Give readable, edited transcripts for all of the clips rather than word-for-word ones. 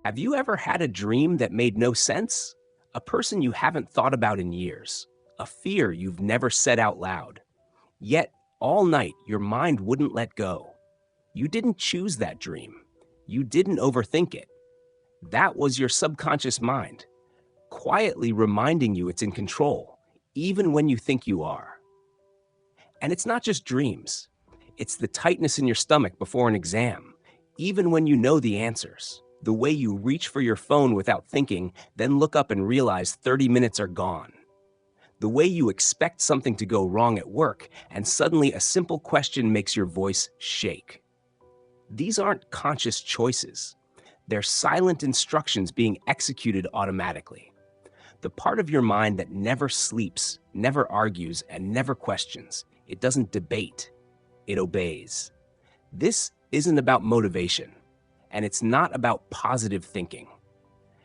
Have you ever had a dream that made no sense? A person you haven't thought about in years? A fear you've never said out loud? Yet, all night, your mind wouldn't let go. You didn't choose that dream. You didn't overthink it. That was your subconscious mind, quietly reminding you it's in control, even when you think you are. And it's not just dreams. It's the tightness in your stomach before an exam, even when you know the answers. The way you reach for your phone without thinking, then look up and realize 30 minutes are gone. The way you expect something to go wrong at work, and suddenly a simple question makes your voice shake. These aren't conscious choices. They're silent instructions being executed automatically. The part of your mind that never sleeps, never argues, and never questions. It doesn't debate. It obeys. This isn't about motivation, and it's not about positive thinking.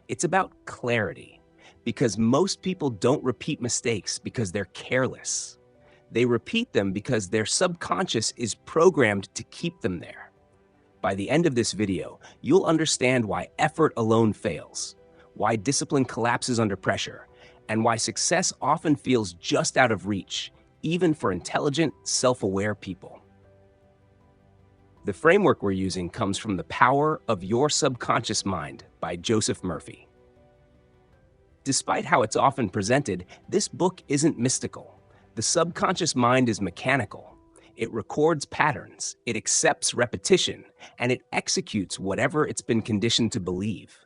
It's about clarity, because most people don't repeat mistakes because they're careless. They repeat them because their subconscious is programmed to keep them there. By the end of this video, you'll understand why effort alone fails, why discipline collapses under pressure, and why success often feels just out of reach, even for intelligent, self-aware people. The framework we're using comes from The Power of Your Subconscious Mind by Joseph Murphy. Despite how it's often presented, this book isn't mystical. The subconscious mind is mechanical. It records patterns, it accepts repetition, and it executes whatever it's been conditioned to believe.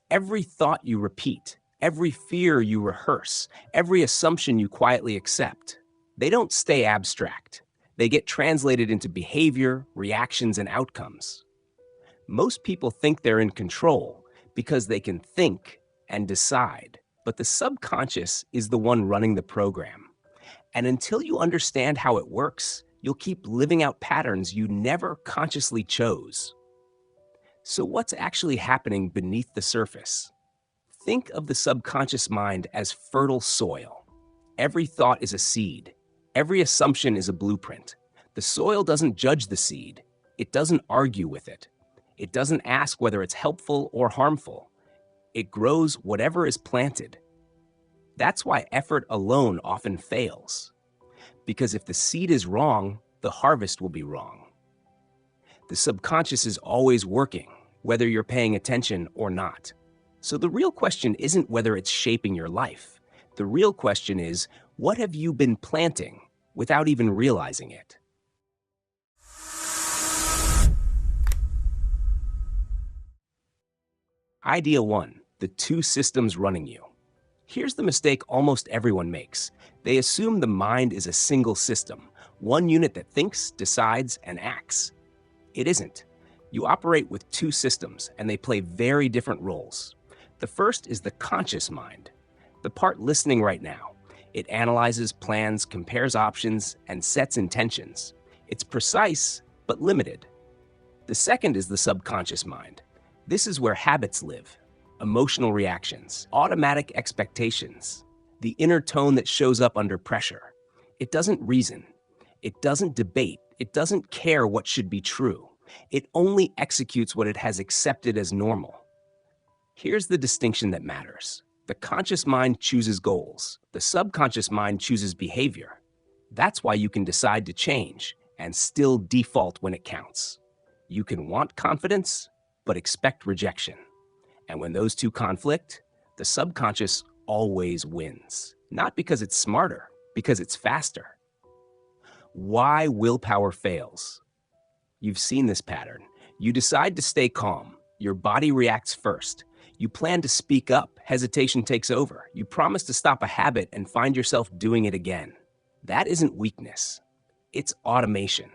Every thought you repeat, every fear you rehearse, every assumption you quietly accept, they don't stay abstract. They get translated into behavior, reactions, and outcomes. Most people think they're in control because they can think and decide, but the subconscious is the one running the program. And until you understand how it works, you'll keep living out patterns you never consciously chose. So what's actually happening beneath the surface? Think of the subconscious mind as fertile soil. Every thought is a seed. Every assumption is a blueprint. The soil doesn't judge the seed. It doesn't argue with it. It doesn't ask whether it's helpful or harmful. It grows whatever is planted. That's why effort alone often fails. Because if the seed is wrong, the harvest will be wrong. The subconscious is always working, whether you're paying attention or not. So the real question isn't whether it's shaping your life. The real question is, what have you been planting without even realizing it? Idea 1, the two systems running you. Here's the mistake almost everyone makes. They assume the mind is a single system, one unit that thinks, decides, and acts. It isn't. You operate with two systems, and they play very different roles. The first is the conscious mind, the part listening right now. It analyzes, plans, compares options, and sets intentions. It's precise, but limited. The second is the subconscious mind. This is where habits live, emotional reactions, automatic expectations, the inner tone that shows up under pressure. It doesn't reason. It doesn't debate. It doesn't care what should be true. It only executes what it has accepted as normal. Here's the distinction that matters. The conscious mind chooses goals. The subconscious mind chooses behavior. That's why you can decide to change and still default when it counts. You can want confidence, but expect rejection. And when those two conflict, the subconscious always wins. Not because it's smarter, because it's faster. Why willpower fails? You've seen this pattern. You decide to stay calm. Your body reacts first. You plan to speak up, hesitation takes over. You promise to stop a habit and find yourself doing it again. That isn't weakness. It's automation.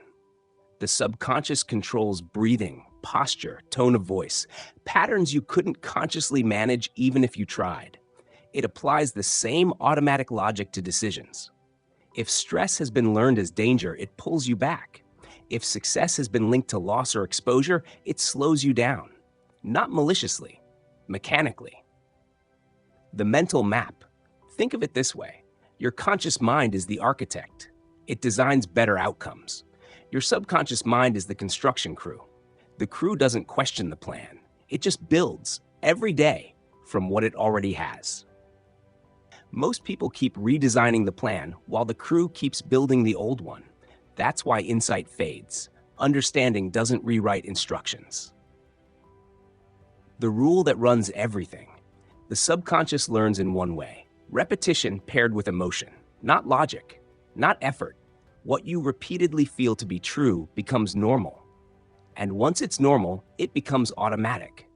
The subconscious controls breathing, posture, tone of voice, patterns you couldn't consciously manage even if you tried. It applies the same automatic logic to decisions. If stress has been learned as danger, it pulls you back. If success has been linked to loss or exposure, it slows you down. Not maliciously, mechanically. The mental map. Think of it this way. Your conscious mind is the architect. It designs better outcomes. Your subconscious mind is the construction crew. The crew doesn't question the plan. It just builds, every day from what it already has. Most people keep redesigning the plan while the crew keeps building the old one. That's why insight fades. Understanding doesn't rewrite instructions. The rule that runs everything. The subconscious learns in one way: repetition paired with emotion, not logic, not effort. What you repeatedly feel to be true becomes normal. And once it's normal, it becomes automatic.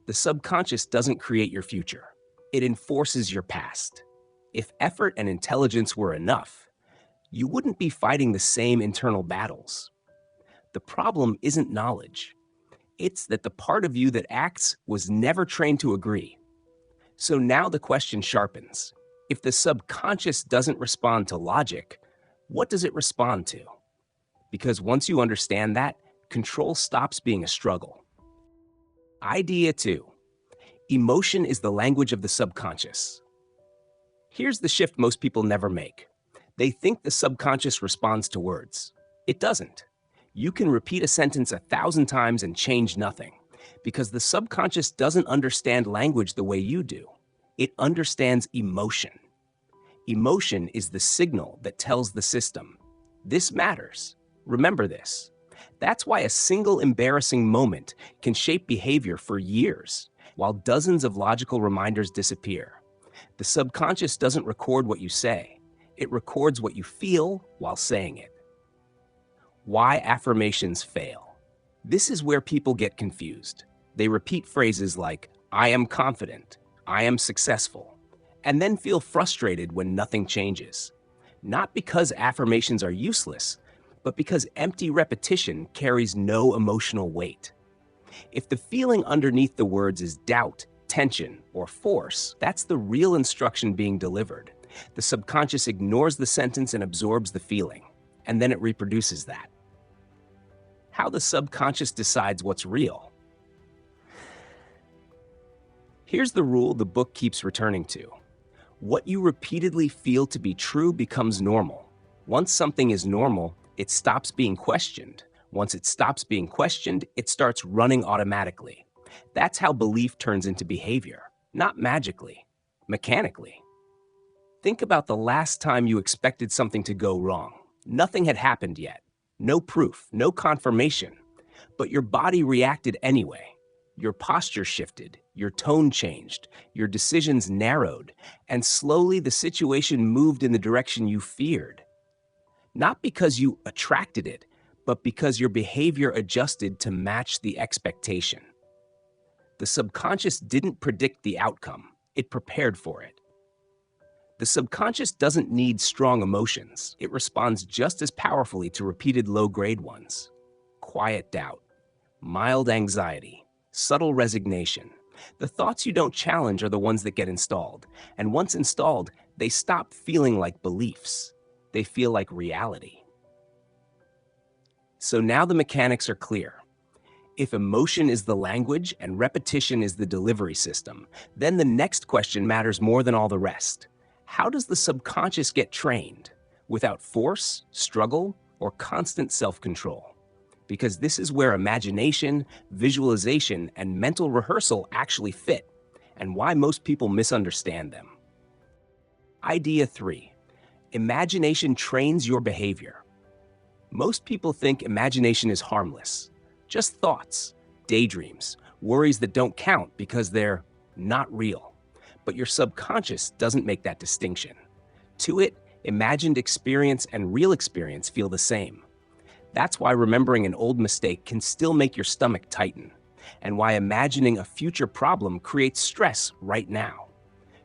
The subconscious doesn't create your future. It enforces your past. If effort and intelligence were enough, you wouldn't be fighting the same internal battles. The problem isn't knowledge. It's that the part of you that acts was never trained to agree. So now the question sharpens. If the subconscious doesn't respond to logic, what does it respond to? Because once you understand that, control stops being a struggle. Idea 2. Emotion is the language of the subconscious. Here's the shift most people never make. They think the subconscious responds to words. It doesn't. You can repeat a sentence 1,000 times and change nothing, because the subconscious doesn't understand language the way you do. It understands emotion. Emotion is the signal that tells the system, this matters. Remember this. That's why a single embarrassing moment can shape behavior for years, while dozens of logical reminders disappear. The subconscious doesn't record what you say. It records what you feel while saying it. Why affirmations fail. This is where people get confused. They repeat phrases like, I am confident, I am successful, and then feel frustrated when nothing changes. Not because affirmations are useless, but because empty repetition carries no emotional weight. If the feeling underneath the words is doubt, tension, or force, that's the real instruction being delivered. The subconscious ignores the sentence and absorbs the feeling, and then it reproduces that. How the subconscious decides what's real. Here's the rule the book keeps returning to. What you repeatedly feel to be true becomes normal. Once something is normal, it stops being questioned. Once it stops being questioned, it starts running automatically. That's how belief turns into behavior, not magically, mechanically. Think about the last time you expected something to go wrong. Nothing had happened yet. No proof, no confirmation. But your body reacted anyway. Your posture shifted, your tone changed, your decisions narrowed, and slowly the situation moved in the direction you feared. Not because you attracted it, but because your behavior adjusted to match the expectation. The subconscious didn't predict the outcome, it prepared for it. The subconscious doesn't need strong emotions. It responds just as powerfully to repeated low-grade ones. Quiet doubt, mild anxiety, subtle resignation. The thoughts you don't challenge are the ones that get installed. And once installed, they stop feeling like beliefs. They feel like reality. So now the mechanics are clear. If emotion is the language and repetition is the delivery system, then the next question matters more than all the rest. How does the subconscious get trained? Without force, struggle, or constant self-control? Because this is where imagination, visualization, and mental rehearsal actually fit, and why most people misunderstand them. Idea 3. Imagination trains your behavior. Most people think imagination is harmless. Just thoughts, daydreams, worries that don't count because they're not real. But your subconscious doesn't make that distinction. To it, imagined experience and real experience feel the same. That's why remembering an old mistake can still make your stomach tighten, and why imagining a future problem creates stress right now.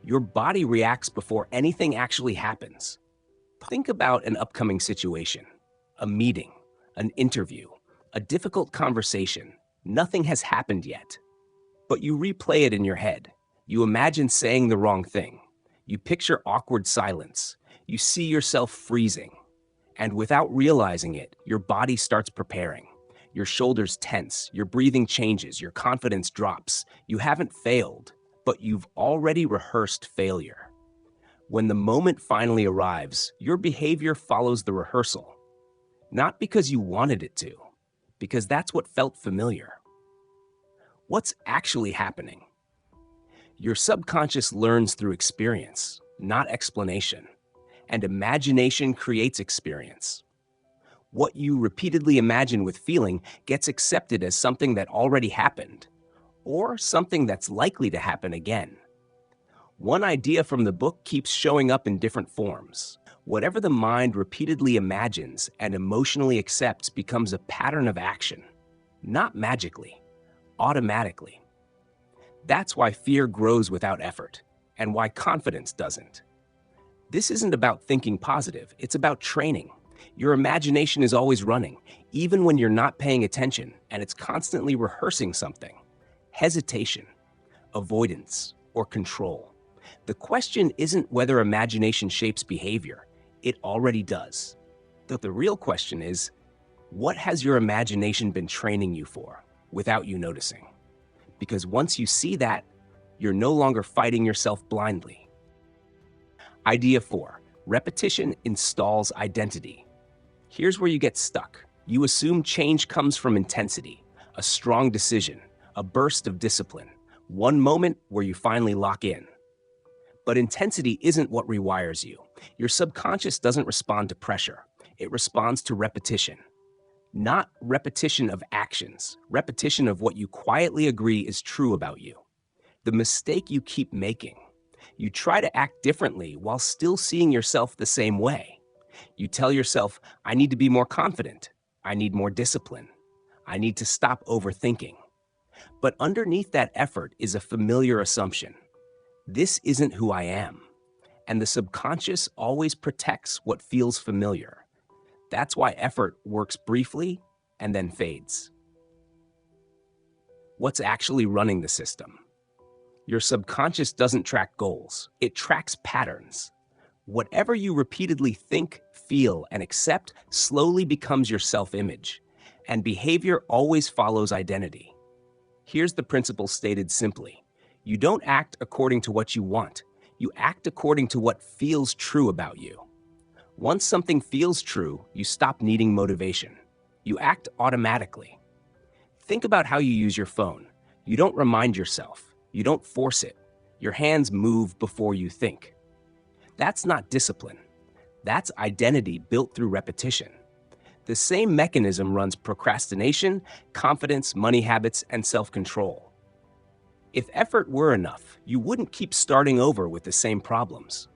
Your body reacts before anything actually happens. Think about an upcoming situation, a meeting, an interview, a difficult conversation. Nothing has happened yet, but you replay it in your head. You imagine saying the wrong thing. You picture awkward silence. You see yourself freezing. And without realizing it, your body starts preparing. Your shoulders tense, your breathing changes, your confidence drops. You haven't failed, but you've already rehearsed failure. When the moment finally arrives, your behavior follows the rehearsal. Not because you wanted it to, because that's what felt familiar. What's actually happening? Your subconscious learns through experience, not explanation, and imagination creates experience. What you repeatedly imagine with feeling gets accepted as something that already happened, or something that's likely to happen again. One idea from the book keeps showing up in different forms. Whatever the mind repeatedly imagines and emotionally accepts becomes a pattern of action, not magically, automatically. That's why fear grows without effort, and why confidence doesn't. This isn't about thinking positive, it's about training. Your imagination is always running, even when you're not paying attention, and it's constantly rehearsing something. Hesitation, avoidance, or control. The question isn't whether imagination shapes behavior. It already does. The real question is, what has your imagination been training you for without you noticing? Because once you see that, you're no longer fighting yourself blindly. Idea 4. Repetition installs identity. Here's where you get stuck. You assume change comes from intensity, a strong decision, a burst of discipline, one moment where you finally lock in. But intensity isn't what rewires you. Your subconscious doesn't respond to pressure. It responds to repetition. Not repetition of actions, repetition of what you quietly agree is true about you. The mistake you keep making. You try to act differently while still seeing yourself the same way. You tell yourself, I need to be more confident. I need more discipline. I need to stop overthinking. But underneath that effort is a familiar assumption. This isn't who I am. And the subconscious always protects what feels familiar. That's why effort works briefly and then fades. What's actually running the system? Your subconscious doesn't track goals. It tracks patterns. Whatever you repeatedly think, feel, and accept slowly becomes your self-image, and behavior always follows identity. Here's the principle stated simply. You don't act according to what you want. You act according to what feels true about you. Once something feels true, you stop needing motivation. You act automatically. Think about how you use your phone. You don't remind yourself. You don't force it. Your hands move before you think. That's not discipline. That's identity built through repetition. The same mechanism runs procrastination, confidence, money habits, and self-control. If effort were enough, you wouldn't keep starting over with the same problems.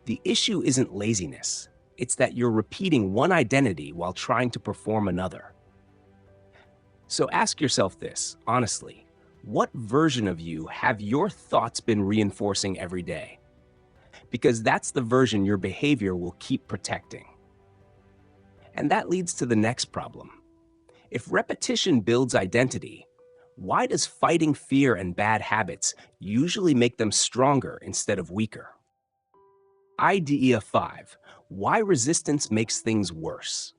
The issue isn't laziness. It's that you're repeating one identity while trying to perform another. So ask yourself this, honestly. What version of you have your thoughts been reinforcing every day? Because that's the version your behavior will keep protecting. And that leads to the next problem. If repetition builds identity, why does fighting fear and bad habits usually make them stronger instead of weaker? Idea 5. Why resistance makes things worse.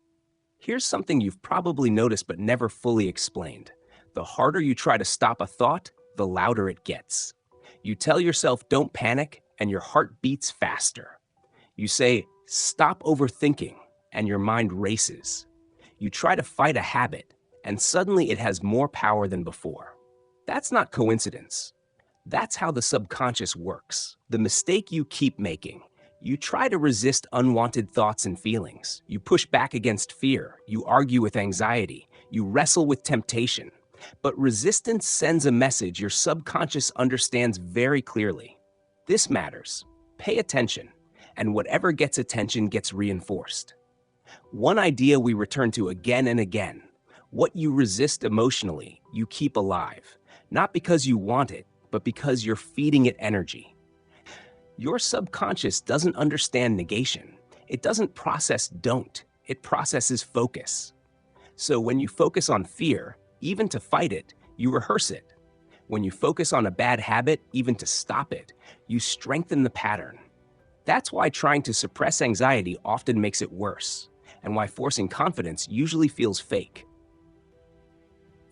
Here's something you've probably noticed but never fully explained. The harder you try to stop a thought, the louder it gets. You tell yourself don't panic, and your heart beats faster. You say, stop overthinking, and your mind races. You try to fight a habit, and suddenly it has more power than before. That's not coincidence. That's how the subconscious works. The mistake you keep making. You try to resist unwanted thoughts and feelings. You push back against fear. You argue with anxiety. You wrestle with temptation. But resistance sends a message your subconscious understands very clearly. This matters. Pay attention. And whatever gets attention gets reinforced. One idea we return to again and again. What you resist emotionally, you keep alive. Not because you want it, but because you're feeding it energy. Your subconscious doesn't understand negation. It doesn't process don't. It processes focus. So when you focus on fear, even to fight it, you rehearse it. When you focus on a bad habit, even to stop it, you strengthen the pattern. That's why trying to suppress anxiety often makes it worse, and why forcing confidence usually feels fake.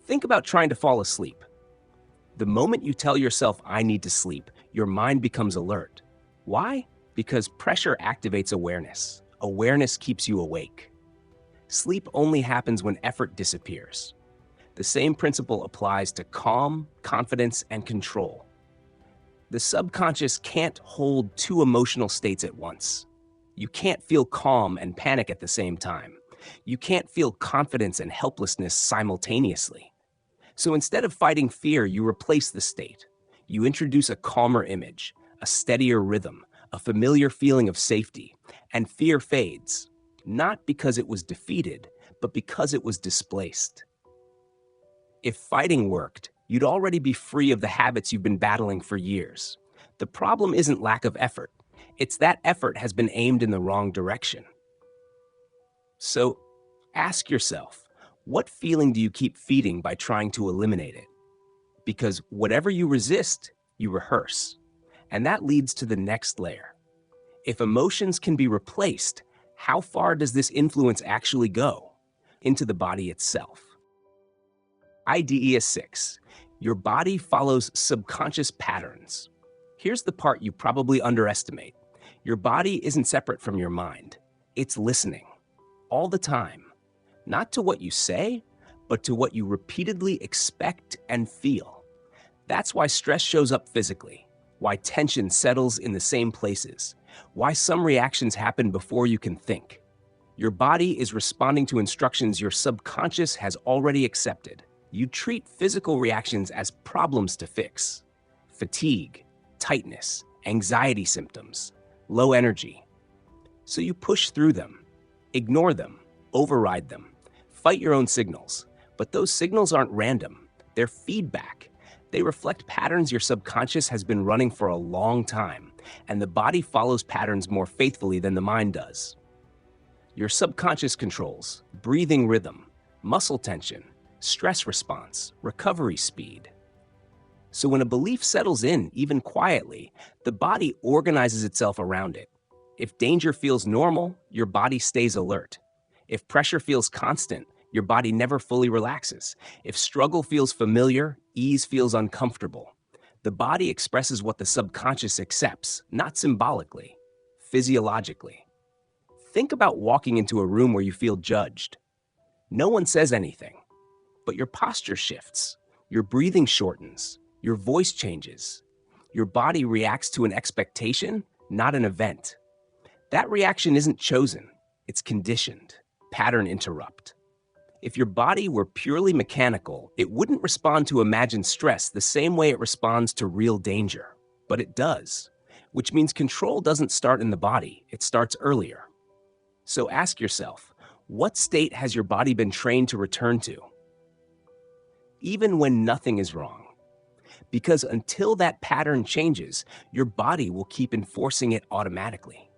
Think about trying to fall asleep. The moment you tell yourself, I need to sleep, your mind becomes alert. Why? Because pressure activates awareness. Awareness keeps you awake. Sleep only happens when effort disappears. The same principle applies to calm, confidence, and control. The subconscious can't hold two emotional states at once. You can't feel calm and panic at the same time. You can't feel confidence and helplessness simultaneously. So instead of fighting fear, you replace the state. You introduce a calmer image, a steadier rhythm, a familiar feeling of safety, and fear fades, not because it was defeated, but because it was displaced. If fighting worked, you'd already be free of the habits you've been battling for years. The problem isn't lack of effort. It's that effort has been aimed in the wrong direction. So ask yourself, what feeling do you keep feeding by trying to eliminate it? Because whatever you resist, you rehearse. And that leads to the next layer. If emotions can be replaced, how far does this influence actually go? Into the body itself. Idea 6. Your body follows subconscious patterns. Here's the part you probably underestimate. Your body isn't separate from your mind. It's listening. All the time. Not to what you say, but to what you repeatedly expect and feel. That's why stress shows up physically, why tension settles in the same places, why some reactions happen before you can think. Your body is responding to instructions your subconscious has already accepted. You treat physical reactions as problems to fix. Fatigue, tightness, anxiety symptoms, low energy. So you push through them, ignore them, override them, fight your own signals. But those signals aren't random. They're feedback. They reflect patterns your subconscious has been running for a long time, and the body follows patterns more faithfully than the mind does. Your subconscious controls breathing rhythm, muscle tension, stress response, recovery speed. So when a belief settles in, even quietly, the body organizes itself around it. If danger feels normal, your body stays alert. If pressure feels constant, your body never fully relaxes. If struggle feels familiar, ease feels uncomfortable. The body expresses what the subconscious accepts, not symbolically, physiologically. Think about walking into a room where you feel judged. No one says anything. But your posture shifts, your breathing shortens, your voice changes. Your body reacts to an expectation, not an event. That reaction isn't chosen, it's conditioned, pattern interrupt. If your body were purely mechanical, it wouldn't respond to imagined stress the same way it responds to real danger. But it does, which means control doesn't start in the body, it starts earlier. So ask yourself, what state has your body been trained to return to? Even when nothing is wrong. Because until that pattern changes, your body will keep enforcing it automatically.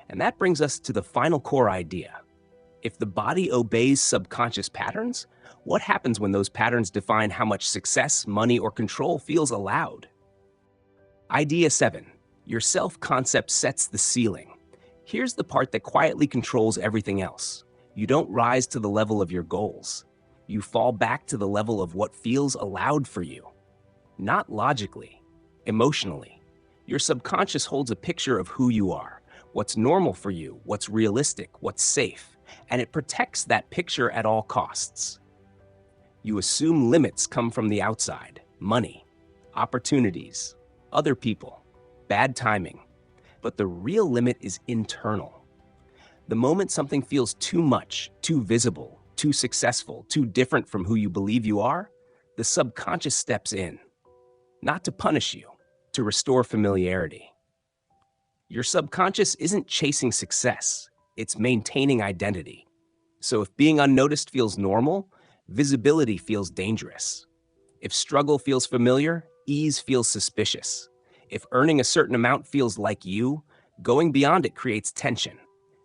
And that brings us to the final core idea. If the body obeys subconscious patterns, what happens when those patterns define how much success, money, or control feels allowed? Idea 7. Your self-concept sets the ceiling. Here's the part that quietly controls everything else. You don't rise to the level of your goals. You fall back to the level of what feels allowed for you. Not logically, emotionally. Your subconscious holds a picture of who you are, what's normal for you, what's realistic, what's safe, and it protects that picture at all costs. You assume limits come from the outside, money, opportunities, other people, bad timing. But the real limit is internal. The moment something feels too much, too visible, too successful, too different from who you believe you are, the subconscious steps in. Not to punish you, to restore familiarity. Your subconscious isn't chasing success, it's maintaining identity. So if being unnoticed feels normal, visibility feels dangerous. If struggle feels familiar, ease feels suspicious. If earning a certain amount feels like you, going beyond it creates tension.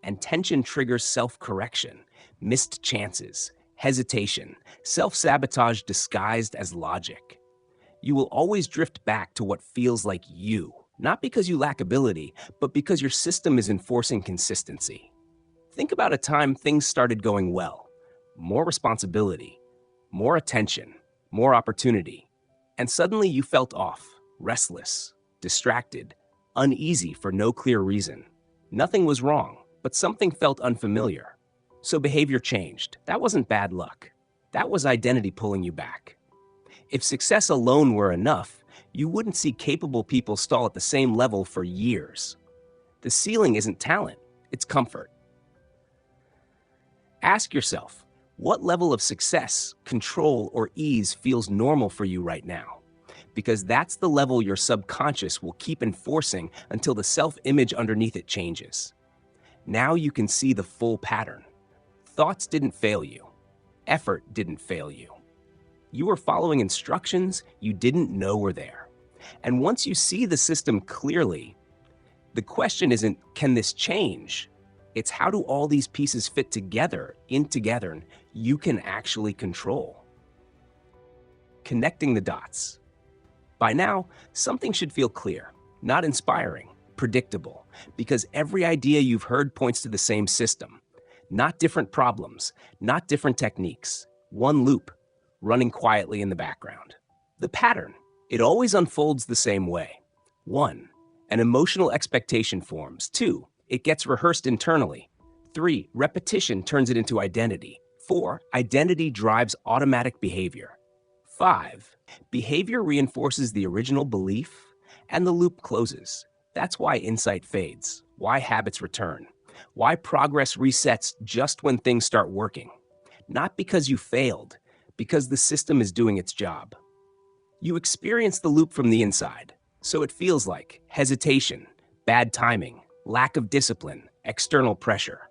And tension triggers self-correction, missed chances, hesitation, self-sabotage disguised as logic. You will always drift back to what feels like you, not because you lack ability, but because your system is enforcing consistency. Think about a time things started going well. More responsibility, more attention, more opportunity. And suddenly you felt off, restless, distracted, uneasy for no clear reason. Nothing was wrong, but something felt unfamiliar. So behavior changed. That wasn't bad luck. That was identity pulling you back. If success alone were enough, You wouldn't see capable people stall at the same level for years. The ceiling isn't talent, it's comfort. Ask yourself, what level of success, control, or ease feels normal for you right now? Because that's the level your subconscious will keep enforcing until the self-image underneath it changes. Now you can see the full pattern. Thoughts didn't fail you. Effort didn't fail you. You were following instructions you didn't know were there. And once you see the system clearly, the question isn't, can this change? It's how do all these pieces fit together you can actually control. Connecting the dots. By now, something should feel clear, not inspiring, predictable, because every idea you've heard points to the same system. Not different problems, not different techniques. One loop, running quietly in the background. The pattern, it always unfolds the same way. 1. An emotional expectation forms. 2. It gets rehearsed internally. 3. Repetition turns it into identity. 4. Identity drives automatic behavior. 5. Behavior reinforces the original belief, and the loop closes. That's why insight fades, why habits return, why progress resets just when things start working. Not because you failed, because the system is doing its job. You experience the loop from the inside, so it feels like hesitation, bad timing, lack of discipline, external pressure.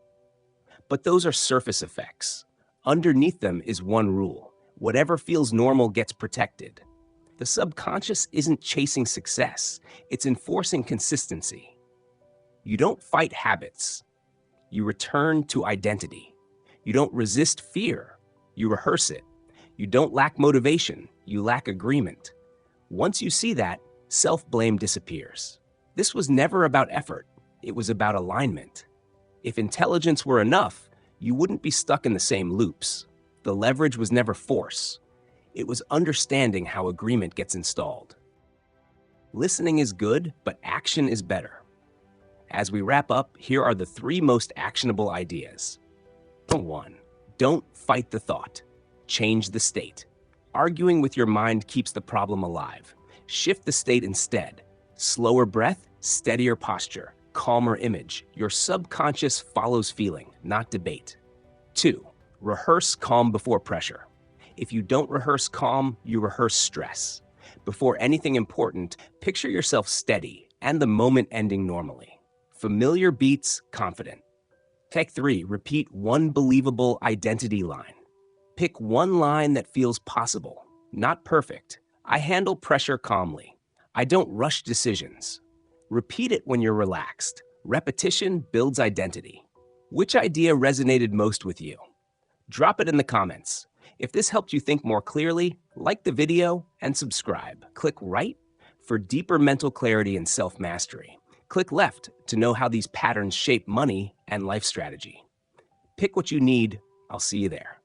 But those are surface effects. Underneath them is one rule. Whatever feels normal gets protected. The subconscious isn't chasing success, it's enforcing consistency. You don't fight habits. You return to identity. You don't resist fear. You rehearse it. You don't lack motivation. You lack agreement. Once you see that, self-blame disappears. This was never about effort. It was about alignment. If intelligence were enough, you wouldn't be stuck in the same loops. The leverage was never force. It was understanding how agreement gets installed. Listening is good, but action is better. As we wrap up, here are the 3 most actionable ideas. 1. Don't fight the thought. Change the state. Arguing with your mind keeps the problem alive. Shift the state instead. Slower breath, steadier posture, calmer image. Your subconscious follows feeling, not debate. 2. Rehearse calm before pressure. If you don't rehearse calm, you rehearse stress. Before anything important, picture yourself steady and the moment ending normally. Familiar beats confident. Take 3. Repeat one believable identity line. Pick one line that feels possible, not perfect. I handle pressure calmly. I don't rush decisions. Repeat it when you're relaxed. Repetition builds identity. Which idea resonated most with you? Drop it in the comments. If this helped you think more clearly, like the video and subscribe. Click right for deeper mental clarity and self-mastery. Click left to know how these patterns shape money and life strategy. Pick what you need. I'll see you there.